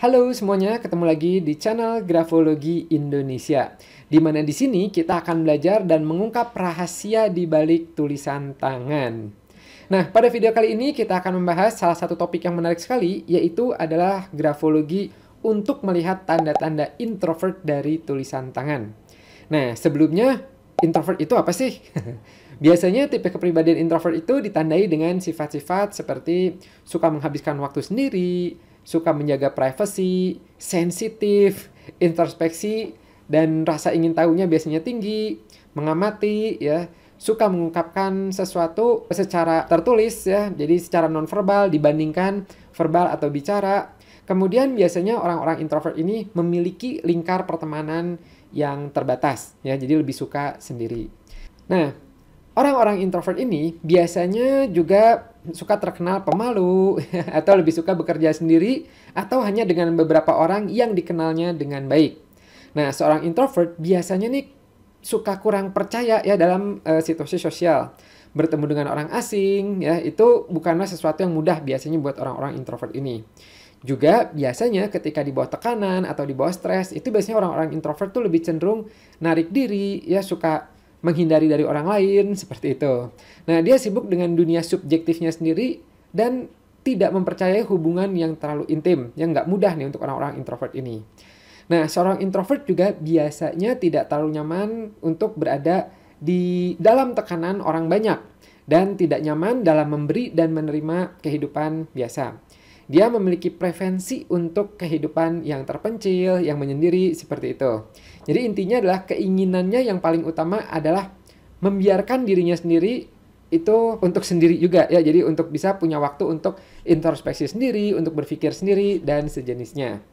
Halo semuanya, ketemu lagi di channel Grafologi Indonesia. Di mana di sini kita akan belajar dan mengungkap rahasia di balik tulisan tangan. Nah, pada video kali ini kita akan membahas salah satu topik yang menarik sekali, yaitu adalah grafologi untuk melihat tanda-tanda introvert dari tulisan tangan. Nah, sebelumnya, introvert itu apa sih? Biasanya tipe kepribadian introvert itu ditandai dengan sifat-sifat seperti suka menghabiskan waktu sendiri, suka menjaga privasi, sensitif, introspeksi, dan rasa ingin tahunya biasanya tinggi, mengamati, ya, suka mengungkapkan sesuatu secara tertulis, ya, jadi secara nonverbal dibandingkan verbal atau bicara. Kemudian biasanya orang-orang introvert ini memiliki lingkar pertemanan yang terbatas, ya, jadi lebih suka sendiri. Nah, orang-orang introvert ini biasanya juga suka terkenal pemalu atau lebih suka bekerja sendiri atau hanya dengan beberapa orang yang dikenalnya dengan baik. Nah, seorang introvert biasanya nih suka kurang percaya ya dalam situasi sosial. Bertemu dengan orang asing ya itu bukanlah sesuatu yang mudah biasanya buat orang-orang introvert ini. Juga biasanya ketika di bawah tekanan atau di bawah stres itu biasanya orang-orang introvert tuh lebih cenderung narik diri ya suka menghindari dari orang lain, seperti itu. Nah, dia sibuk dengan dunia subjektifnya sendiri dan tidak mempercayai hubungan yang terlalu intim, yang nggak mudah nih untuk orang-orang introvert ini. Nah, seorang introvert juga biasanya tidak terlalu nyaman untuk berada di dalam tekanan orang banyak dan tidak nyaman dalam memberi dan menerima kehidupan biasa. Dia memiliki preferensi untuk kehidupan yang terpencil, yang menyendiri, seperti itu. Jadi intinya adalah keinginannya yang paling utama adalah membiarkan dirinya sendiri itu untuk sendiri juga ya. Jadi untuk bisa punya waktu untuk introspeksi sendiri, untuk berpikir sendiri, dan sejenisnya.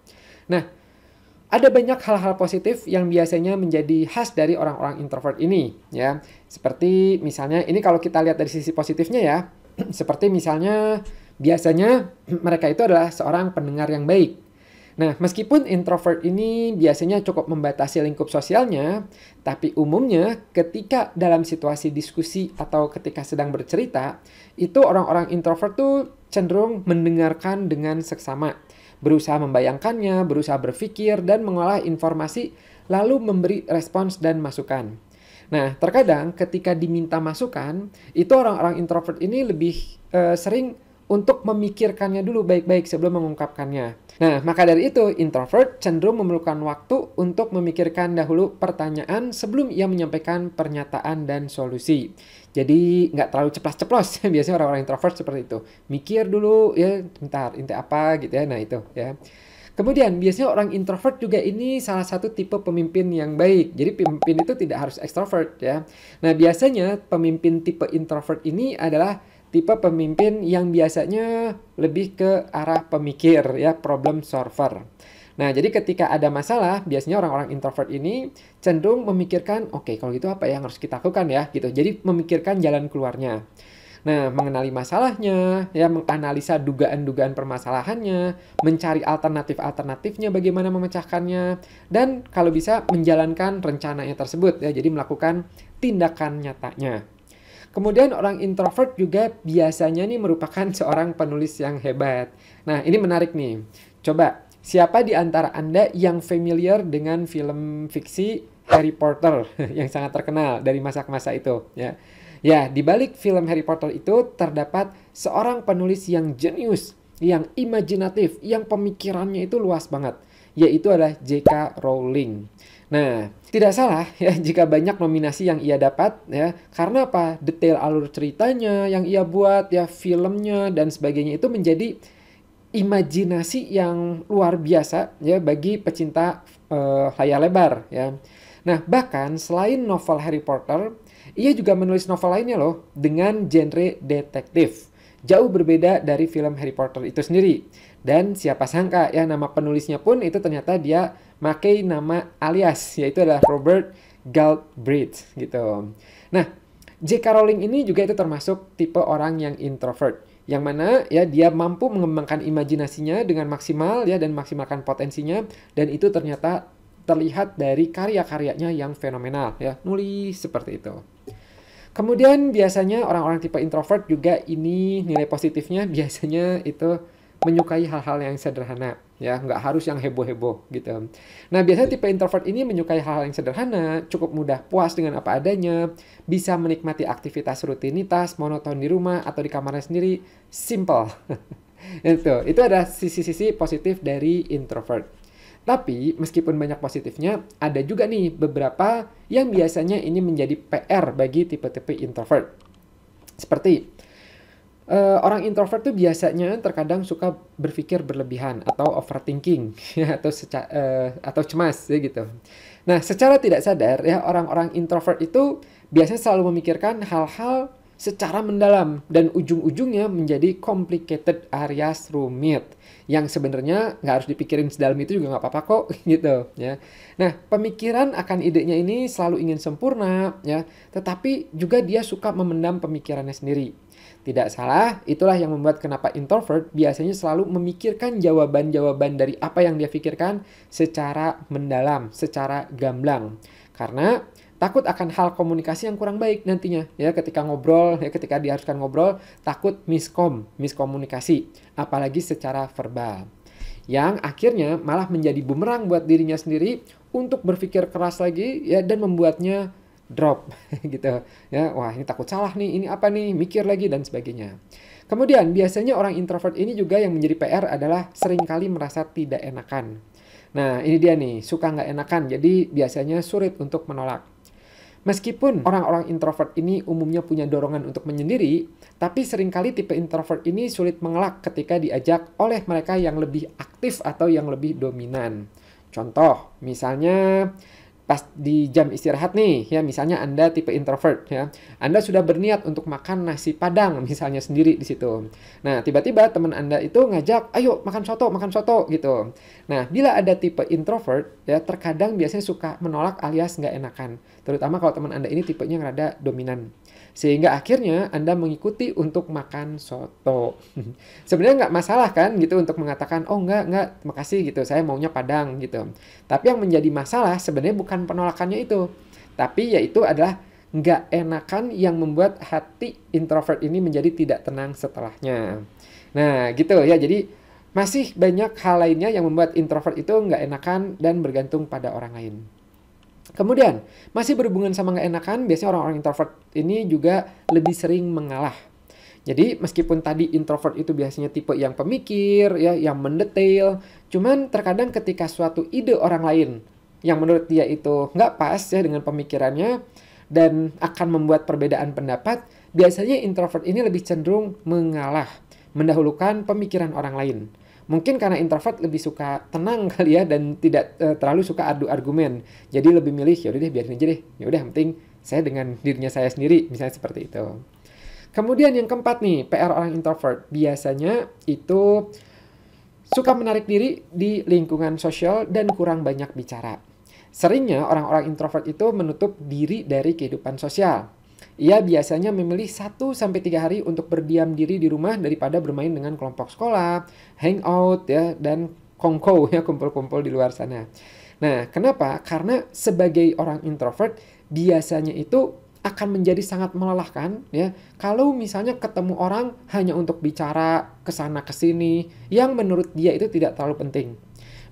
Nah, ada banyak hal-hal positif yang biasanya menjadi khas dari orang-orang introvert ini ya. Seperti misalnya, ini kalau kita lihat dari sisi positifnya ya, seperti misalnya biasanya mereka itu adalah seorang pendengar yang baik. Nah, meskipun introvert ini biasanya cukup membatasi lingkup sosialnya, tapi umumnya ketika dalam situasi diskusi atau ketika sedang bercerita, itu orang-orang introvert tuh cenderung mendengarkan dengan seksama, berusaha membayangkannya, berusaha berpikir, dan mengolah informasi, lalu memberi respons dan masukan. Nah, terkadang ketika diminta masukan, itu orang-orang introvert ini lebih sering untuk memikirkannya dulu baik-baik sebelum mengungkapkannya. Nah, maka dari itu, introvert cenderung memerlukan waktu untuk memikirkan dahulu pertanyaan sebelum ia menyampaikan pernyataan dan solusi. Jadi, nggak terlalu ceplas-ceplos. Biasanya orang-orang introvert seperti itu. Mikir dulu, ya, bentar, inti apa gitu ya. Nah, itu ya. Kemudian, biasanya orang introvert juga ini salah satu tipe pemimpin yang baik. Jadi, pemimpin itu tidak harus extrovert ya. Nah, biasanya pemimpin tipe introvert ini adalah tipe pemimpin yang biasanya lebih ke arah pemikir ya, problem solver. Nah, jadi ketika ada masalah, biasanya orang-orang introvert ini cenderung memikirkan, oke, kalau gitu apa yang harus kita lakukan ya, gitu. Jadi memikirkan jalan keluarnya. Nah, mengenali masalahnya, ya, menganalisa dugaan-dugaan permasalahannya, mencari alternatif-alternatifnya bagaimana memecahkannya, dan kalau bisa menjalankan rencananya tersebut ya, jadi melakukan tindakan nyatanya. Kemudian orang introvert juga biasanya nih merupakan seorang penulis yang hebat. Nah, ini menarik nih. Coba, siapa di antara Anda yang familiar dengan film fiksi Harry Potter yang sangat terkenal dari masa-masa itu? Ya, ya, di balik film Harry Potter itu terdapat seorang penulis yang jenius, yang imajinatif, yang pemikirannya itu luas banget, yaitu adalah J.K. Rowling. Nah, tidak salah ya jika banyak nominasi yang ia dapat ya, karena apa? Detail alur ceritanya yang ia buat ya, filmnya dan sebagainya itu menjadi imajinasi yang luar biasa ya bagi pecinta layar lebar ya. Nah, bahkan selain novel Harry Potter, ia juga menulis novel lainnya loh dengan genre detektif. Jauh berbeda dari film Harry Potter itu sendiri. Dan siapa sangka ya nama penulisnya pun itu ternyata dia pakai nama alias, yaitu adalah Robert Galbraith gitu. Nah, J.K. Rowling ini juga itu termasuk tipe orang yang introvert, yang mana ya dia mampu mengembangkan imajinasinya dengan maksimal ya dan maksimalkan potensinya, dan itu ternyata terlihat dari karya-karyanya yang fenomenal ya, nulis seperti itu. Kemudian biasanya orang-orang tipe introvert juga ini nilai positifnya biasanya itu menyukai hal-hal yang sederhana, ya, nggak harus yang heboh-heboh gitu. Nah, biasanya tipe introvert ini menyukai hal-hal yang sederhana, cukup mudah puas dengan apa adanya, bisa menikmati aktivitas rutinitas, monoton di rumah atau di kamarnya sendiri, simple. Itu ada sisi-sisi positif dari introvert. Tapi meskipun banyak positifnya, ada juga nih beberapa yang biasanya ini menjadi PR bagi tipe-tipe introvert. Seperti orang introvert tuh biasanya terkadang suka berpikir berlebihan atau overthinking ya, atau cemas ya gitu. Nah, secara tidak sadar ya orang-orang introvert itu biasanya selalu memikirkan hal-hal secara mendalam dan ujung-ujungnya menjadi complicated areas rumit yang sebenarnya nggak harus dipikirin sedalam itu juga nggak apa-apa kok gitu ya. Nah, pemikiran akan idenya ini selalu ingin sempurna ya, tetapi juga dia suka memendam pemikirannya sendiri. Tidak salah, itulah yang membuat kenapa introvert biasanya selalu memikirkan jawaban-jawaban dari apa yang dia pikirkan secara mendalam, secara gamblang. Karena takut akan hal komunikasi yang kurang baik nantinya. Ya, ketika ngobrol, ya ketika diharuskan ngobrol, takut miskomunikasi, apalagi secara verbal. Yang akhirnya malah menjadi bumerang buat dirinya sendiri untuk berpikir keras lagi ya dan membuatnya drop gitu ya. Wah, ini takut salah nih, ini apa nih, mikir lagi dan sebagainya. Kemudian biasanya orang introvert ini juga yang menjadi PR adalah seringkali merasa tidak enakan. Nah, ini dia nih, suka nggak enakan, jadi biasanya sulit untuk menolak. Meskipun orang-orang introvert ini umumnya punya dorongan untuk menyendiri, tapi seringkali tipe introvert ini sulit mengelak ketika diajak oleh mereka yang lebih aktif atau yang lebih dominan. Contoh, misalnya pas di jam istirahat nih, ya misalnya Anda tipe introvert ya. Anda sudah berniat untuk makan nasi Padang misalnya sendiri di situ. Nah, tiba-tiba teman Anda itu ngajak, "Ayo makan soto gitu." Nah, bila ada tipe introvert ya, terkadang biasanya suka menolak alias nggak enakan. Terutama kalau teman Anda ini tipenya rada dominan. Sehingga akhirnya Anda mengikuti untuk makan soto. Sebenarnya nggak masalah kan gitu untuk mengatakan, oh nggak, makasih gitu, saya maunya Padang gitu. Tapi yang menjadi masalah sebenarnya bukan penolakannya itu. Tapi yaitu adalah nggak enakan yang membuat hati introvert ini menjadi tidak tenang setelahnya. Nah gitu ya, jadi masih banyak hal lainnya yang membuat introvert itu nggak enakan dan bergantung pada orang lain. Kemudian, masih berhubungan sama nggak enakan, biasanya orang-orang introvert ini juga lebih sering mengalah. Jadi, meskipun tadi introvert itu biasanya tipe yang pemikir, ya, yang mendetail, cuman terkadang ketika suatu ide orang lain yang menurut dia itu nggak pas ya dengan pemikirannya dan akan membuat perbedaan pendapat, biasanya introvert ini lebih cenderung mengalah, mendahulukan pemikiran orang lain. Mungkin karena introvert lebih suka tenang kali ya dan tidak terlalu suka adu argumen. Jadi lebih milih ya udah deh biarin aja deh. Ya udah yang penting saya dengan dirinya saya sendiri, misalnya seperti itu. Kemudian yang keempat nih, PR orang introvert biasanya itu suka menarik diri di lingkungan sosial dan kurang banyak bicara. Seringnya orang-orang introvert itu menutup diri dari kehidupan sosial. Ia biasanya memilih 1-3 hari untuk berdiam diri di rumah daripada bermain dengan kelompok sekolah, hangout ya, dan kongko ya, kumpul-kumpul di luar sana. Nah, kenapa? Karena sebagai orang introvert biasanya itu akan menjadi sangat melelahkan ya kalau misalnya ketemu orang hanya untuk bicara kesana kesini yang menurut dia itu tidak terlalu penting.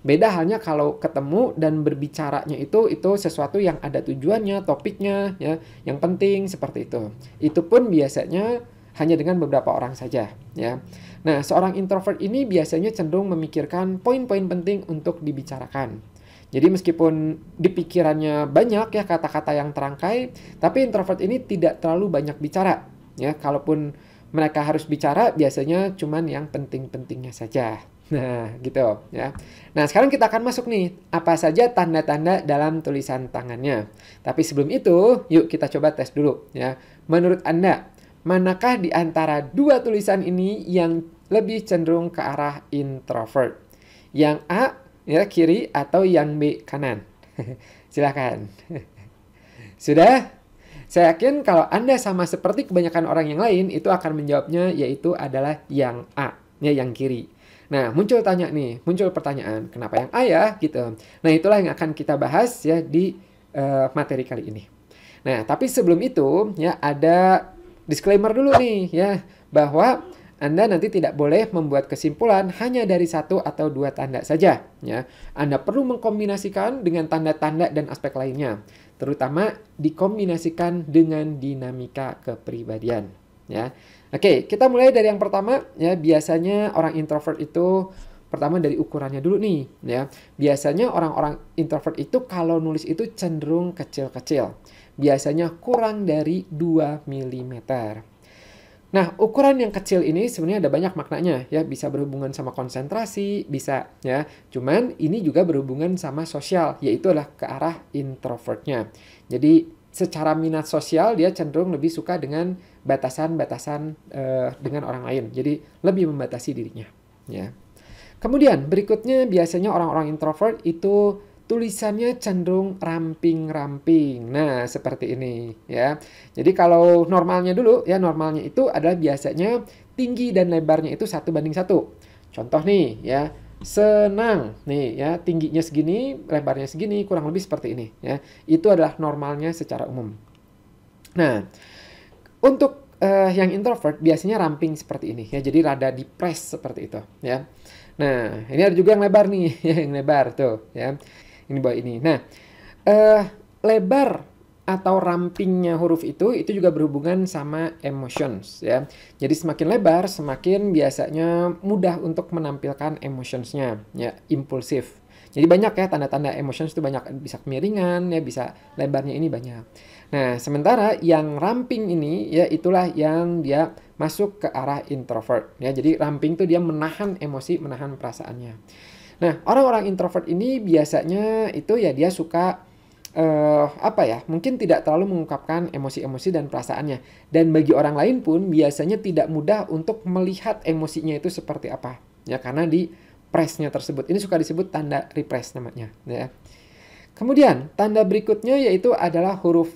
Beda halnya kalau ketemu dan berbicaranya itu sesuatu yang ada tujuannya, topiknya, ya, yang penting seperti itu. Itu pun biasanya hanya dengan beberapa orang saja, ya. Nah, seorang introvert ini biasanya cenderung memikirkan poin-poin penting untuk dibicarakan. Jadi meskipun di pikirannya banyak ya kata-kata yang terangkai, tapi introvert ini tidak terlalu banyak bicara, ya. Kalaupun mereka harus bicara, biasanya cuman yang penting-pentingnya saja. Nah, gitu ya. Nah, sekarang kita akan masuk nih, apa saja tanda-tanda dalam tulisan tangannya. Tapi sebelum itu, yuk kita coba tes dulu ya. Menurut Anda, manakah di antara dua tulisan ini yang lebih cenderung ke arah introvert? Yang A, ya, kiri, atau yang B, kanan? Silakan. Sudah? Saya yakin kalau Anda sama seperti kebanyakan orang yang lain, itu akan menjawabnya yaitu adalah yang A, ya, yang kiri. Nah, muncul pertanyaan, kenapa yang A ya? Gitu. Nah, itulah yang akan kita bahas ya di materi kali ini. Nah, tapi sebelum itu ya ada disclaimer dulu nih ya, bahwa Anda nanti tidak boleh membuat kesimpulan hanya dari satu atau dua tanda saja. Ya. Anda perlu mengkombinasikan dengan tanda-tanda dan aspek lainnya, terutama dikombinasikan dengan dinamika kepribadian. Ya. Oke, kita mulai dari yang pertama. Ya, biasanya orang introvert itu pertama dari ukurannya dulu nih. Ya, biasanya orang-orang introvert itu kalau nulis itu cenderung kecil-kecil. Biasanya kurang dari 2 mm. Nah, ukuran yang kecil ini sebenarnya ada banyak maknanya ya, bisa berhubungan sama konsentrasi, bisa ya. Cuman ini juga berhubungan sama sosial, yaitu adalah ke arah introvertnya. Jadi secara minat sosial dia cenderung lebih suka dengan batasan-batasan dengan orang lain. Jadi lebih membatasi dirinya ya. Kemudian berikutnya biasanya orang-orang introvert itu tulisannya cenderung ramping-ramping. Nah, seperti ini ya. Jadi kalau normalnya dulu ya, normalnya itu adalah biasanya tinggi dan lebarnya itu 1:1. Contoh nih ya, senang nih ya, tingginya segini, lebarnya segini, kurang lebih seperti ini ya. Itu adalah normalnya secara umum. Nah, untuk yang introvert biasanya ramping seperti ini ya. Jadi rada di-press seperti itu ya. Nah, ini ada juga yang lebar nih, yang lebar tuh ya. Ini bawah ini. Nah, lebar atau rampingnya huruf itu juga berhubungan sama emotions ya. Jadi semakin lebar, semakin biasanya mudah untuk menampilkan emotionsnya ya, impulsif. Jadi banyak ya tanda-tanda emotions itu banyak, bisa kemiringan ya, bisa lebarnya ini banyak. Nah, sementara yang ramping ini ya itulah yang dia masuk ke arah introvert ya. Jadi ramping itu dia menahan emosi, menahan perasaannya. Nah, orang-orang introvert ini biasanya itu ya dia suka mungkin tidak terlalu mengungkapkan emosi-emosi dan perasaannya. Dan bagi orang lain pun biasanya tidak mudah untuk melihat emosinya itu seperti apa. Ya, karena di pressnya tersebut. Ini suka disebut tanda repress namanya. Ya. Kemudian, tanda berikutnya yaitu adalah huruf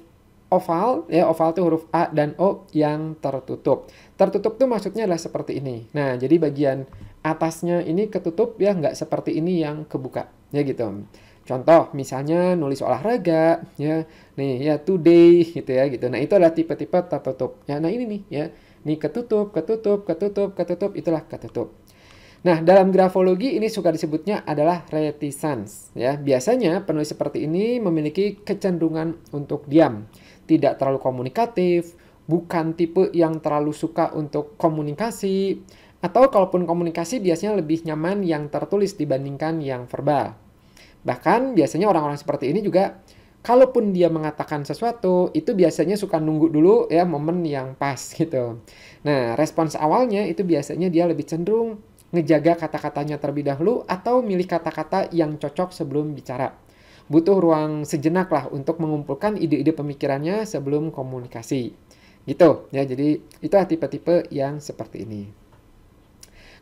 oval. Ya, oval itu huruf A dan O yang tertutup. Tertutup itu maksudnya adalah seperti ini. Nah, jadi bagian atasnya ini ketutup ya, nggak seperti ini yang kebuka. Ya gitu. Contoh, misalnya nulis olahraga, ya, nih ya today gitu ya gitu. Nah itu adalah tipe-tipe tertutup. Ya, nah ini nih ya, nih ketutup, ketutup, ketutup, ketutup, itulah ketutup. Nah dalam grafologi ini suka disebutnya adalah reticence. Ya, biasanya penulis seperti ini memiliki kecenderungan untuk diam, tidak terlalu komunikatif, bukan tipe yang terlalu suka untuk komunikasi, atau kalaupun komunikasi biasanya lebih nyaman yang tertulis dibandingkan yang verbal. Bahkan biasanya orang-orang seperti ini juga kalaupun dia mengatakan sesuatu itu biasanya suka nunggu dulu ya momen yang pas gitu. Nah, respons awalnya itu biasanya dia lebih cenderung ngejaga kata-katanya terlebih dahulu atau milih kata-kata yang cocok sebelum bicara. Butuh ruang sejenak lah untuk mengumpulkan ide-ide pemikirannya sebelum komunikasi. Gitu ya. Jadi itu tipe-tipe yang seperti ini.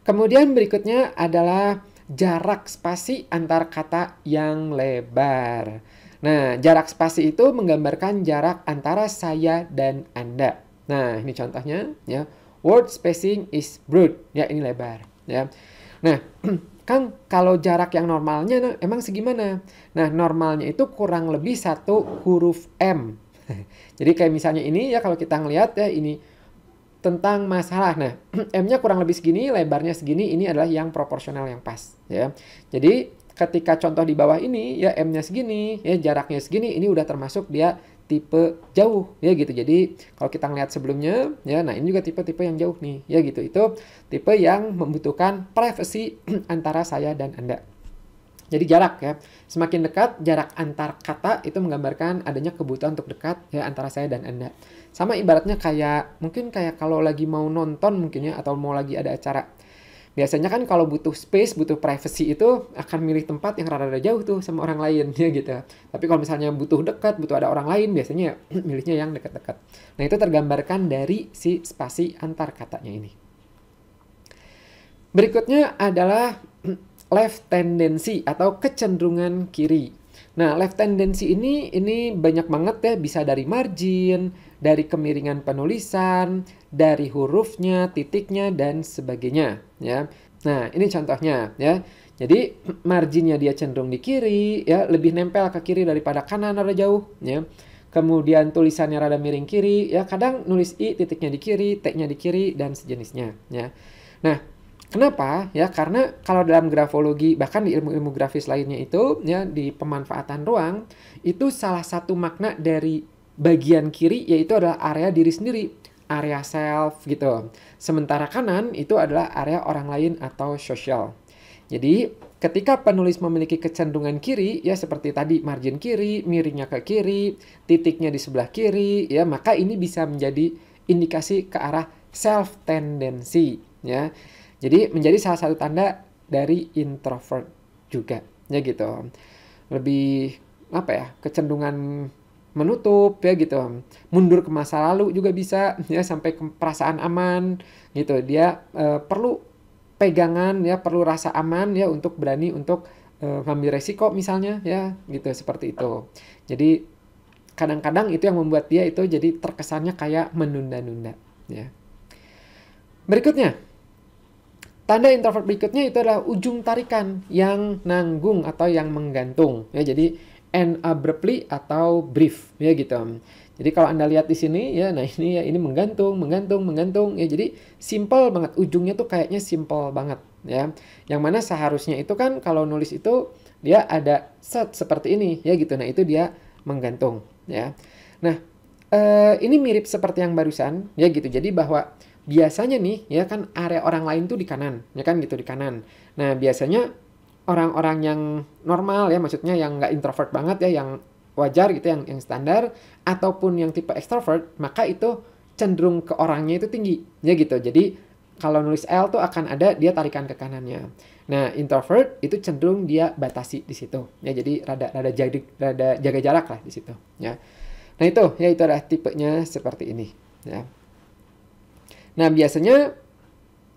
Kemudian berikutnya adalah jarak spasi antar kata yang lebar. Nah, jarak spasi itu menggambarkan jarak antara saya dan Anda. Nah, ini contohnya ya. Word spacing is broad. Ya, ini lebar ya. Nah, Kang, kalau jarak yang normalnya emang segimana? Nah, normalnya itu kurang lebih 1 huruf M. Jadi kayak misalnya ini ya, kalau kita ngelihat ya ini tentang masalah. Nah, M-nya kurang lebih segini, lebarnya segini, ini adalah yang proporsional yang pas ya. Jadi ketika contoh di bawah ini ya M-nya segini, ya jaraknya segini, ini udah termasuk dia tipe jauh ya gitu. Jadi kalau kita ngeliat sebelumnya ya, nah ini juga tipe-tipe yang jauh nih ya gitu. Itu tipe yang membutuhkan privacy antara saya dan Anda. Jadi jarak ya, semakin dekat jarak antar kata itu menggambarkan adanya kebutuhan untuk dekat ya antara saya dan Anda. Sama ibaratnya kayak, mungkin kayak kalau lagi mau nonton mungkin ya, atau mau lagi ada acara. Biasanya kan kalau butuh space, butuh privacy itu akan milih tempat yang rada-rada jauh tuh sama orang lain ya gitu. Tapi kalau misalnya butuh dekat, butuh ada orang lain, biasanya milihnya yang dekat-dekat. Nah itu tergambarkan dari si spasi antar katanya ini. Berikutnya adalah left tendency atau kecenderungan kiri. Nah, left tendency ini banyak banget ya, bisa dari margin, dari kemiringan penulisan, dari hurufnya, titiknya dan sebagainya ya. Nah, ini contohnya ya. Jadi marginnya dia cenderung di kiri ya, lebih nempel ke kiri daripada kanan ada jauh ya. kemudian tulisannya rada miring kiri, ya kadang nulis I titiknya di kiri, T-nya di kiri, dan sejenisnya, ya. Nah, kenapa? Ya, karena kalau dalam grafologi, bahkan di ilmu-ilmu grafis lainnya itu, ya di pemanfaatan ruang, itu salah satu makna dari bagian kiri yaitu adalah area diri sendiri, area self gitu. Sementara kanan itu adalah area orang lain atau sosial. Jadi, ketika penulis memiliki kecenderungan kiri, ya seperti tadi margin kiri, miringnya ke kiri, titiknya di sebelah kiri, ya maka ini bisa menjadi indikasi ke arah self tendency, ya. Jadi menjadi salah satu tanda dari introvert juga, ya gitu. Lebih apa ya, kecenderungan menutup ya gitu, mundur ke masa lalu juga bisa, ya sampai ke perasaan aman gitu. Dia perlu pegangan, ya perlu rasa aman ya untuk berani untuk ngambil resiko misalnya, ya gitu, seperti itu. Jadi kadang-kadang itu yang membuat dia itu jadi terkesannya kayak menunda-nunda, ya. Berikutnya, tanda introvert berikutnya itu adalah ujung tarikan yang nanggung atau yang menggantung, ya. Jadi end abruptly atau brief, ya gitu. Jadi kalau Anda lihat di sini, ya, nah ini ya, ini menggantung, ya. Jadi simple banget, ujungnya tuh kayaknya simple banget, ya. Yang mana seharusnya itu kan kalau nulis itu dia ada set seperti ini, ya gitu. Nah itu dia menggantung, ya. Nah ini mirip seperti yang barusan, ya gitu. Jadi bahwa biasanya nih, ya kan area orang lain tuh di kanan, ya kan gitu di kanan. Nah biasanya orang-orang yang normal, ya maksudnya yang nggak introvert banget, ya yang wajar gitu, yang standar, ataupun yang tipe extrovert, maka itu cenderung ke orangnya itu tinggi, ya gitu. Jadi kalau nulis L tuh akan ada dia tarikan ke kanannya. Nah introvert itu cenderung dia batasi di situ, ya jadi rada jaga jarak lah di situ, ya. Nah itu adalah tipenya seperti ini, ya. Nah biasanya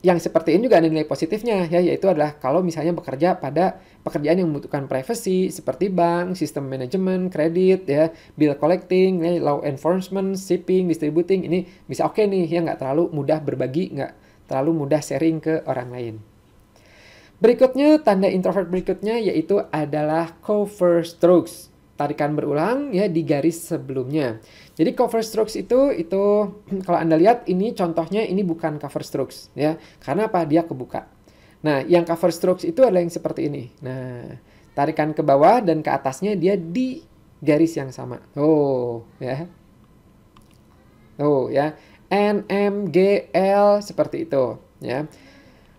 yang seperti ini juga ada nilai positifnya, ya, yaitu adalah kalau misalnya bekerja pada pekerjaan yang membutuhkan privasi seperti bank, sistem manajemen, kredit, ya, bill collecting, ya, law enforcement, shipping, distributing, ini bisa oke nih, ya nggak terlalu mudah berbagi, nggak terlalu mudah sharing ke orang lain. Berikutnya, tanda introvert berikutnya yaitu adalah cover strokes. Tarikan berulang ya di garis sebelumnya. Jadi cover strokes itu kalau Anda lihat ini contohnya ini bukan cover strokes ya. Karena apa? Dia kebuka. Nah, yang cover strokes itu adalah yang seperti ini. Nah, tarikan ke bawah dan ke atasnya dia di garis yang sama. Oh, ya. Oh, ya. N, M, G, L seperti itu, ya.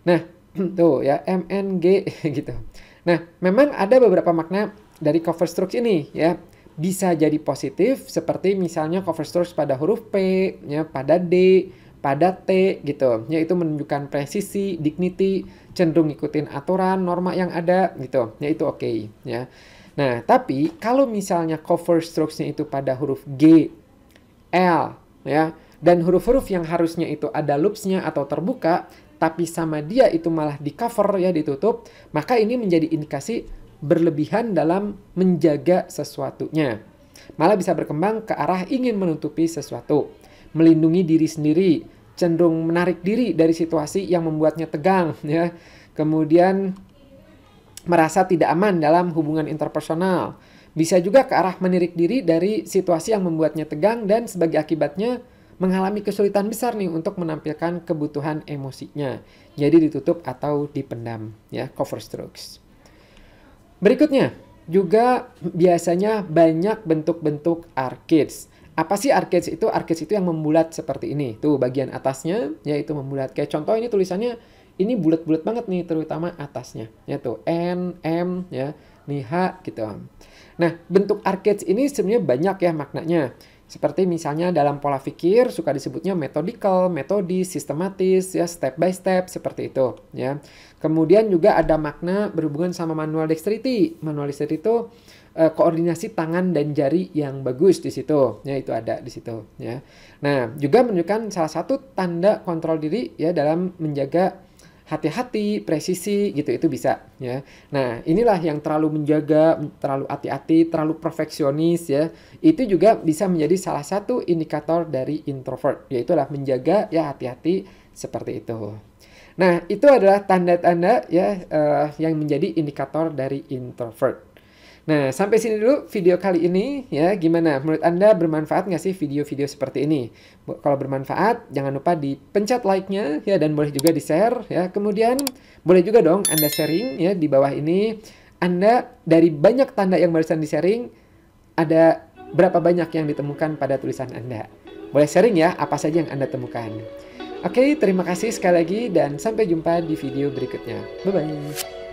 Nah, tuh ya, M, N, G gitu. Nah, memang ada beberapa makna dari cover strokes ini, ya. Bisa jadi positif seperti misalnya cover strokes pada huruf P, ya, pada D, pada T gitu. Ya, itu menunjukkan presisi, dignity, cenderung ngikutin aturan, norma yang ada gitu. Ya, itu oke, ya. Nah, tapi kalau misalnya cover strokes-nya itu pada huruf G, L, ya, dan huruf-huruf yang harusnya itu ada loops-nya atau terbuka, tapi sama dia itu malah di cover, ya, ditutup, maka ini menjadi indikasi berlebihan dalam menjaga sesuatunya. Malah bisa berkembang ke arah ingin menutupi sesuatu, melindungi diri sendiri, cenderung menarik diri dari situasi yang membuatnya tegang, ya. Kemudian merasa tidak aman dalam hubungan interpersonal. Bisa juga ke arah menirik diri dari situasi yang membuatnya tegang dan sebagai akibatnya mengalami kesulitan besar nih untuk menampilkan kebutuhan emosinya. Jadi ditutup atau dipendam, ya, cover strokes. Berikutnya, juga biasanya banyak bentuk-bentuk arcades. Apa sih arcades itu? Arcades itu yang membulat seperti ini. Tuh bagian atasnya, yaitu membulat. Kayak contoh ini tulisannya, ini bulat-bulat banget nih, terutama atasnya. Ya tuh, N, M, ya, nih H, gitu. Nah, bentuk arcades ini sebenarnya banyak ya maknanya. Seperti misalnya dalam pola pikir suka disebutnya methodical, metodis, sistematis, ya step by step seperti itu, ya. Kemudian juga ada makna berhubungan sama manual dexterity. Manual dexterity itu koordinasi tangan dan jari yang bagus di situ, ya itu ada di situ, ya. Nah, juga menunjukkan salah satu tanda kontrol diri ya dalam menjaga hati-hati, presisi gitu, itu bisa, ya. Nah, inilah yang terlalu menjaga, terlalu hati-hati, terlalu perfeksionis, ya. Itu juga bisa menjadi salah satu indikator dari introvert, yaitu adalah menjaga ya hati-hati seperti itu. Nah, itu adalah tanda-tanda ya yang menjadi indikator dari introvert. Nah, sampai sini dulu video kali ini ya. Gimana? Menurut Anda bermanfaat nggak sih video-video seperti ini? Kalau bermanfaat, jangan lupa dipencet like-nya ya, dan boleh juga di-share ya. Kemudian boleh juga dong Anda sharing ya di bawah ini. Anda dari banyak tanda yang barusan di-sharing, ada berapa banyak yang ditemukan pada tulisan Anda? Boleh sharing ya, apa saja yang Anda temukan. Oke, terima kasih sekali lagi dan sampai jumpa di video berikutnya. Bye-bye.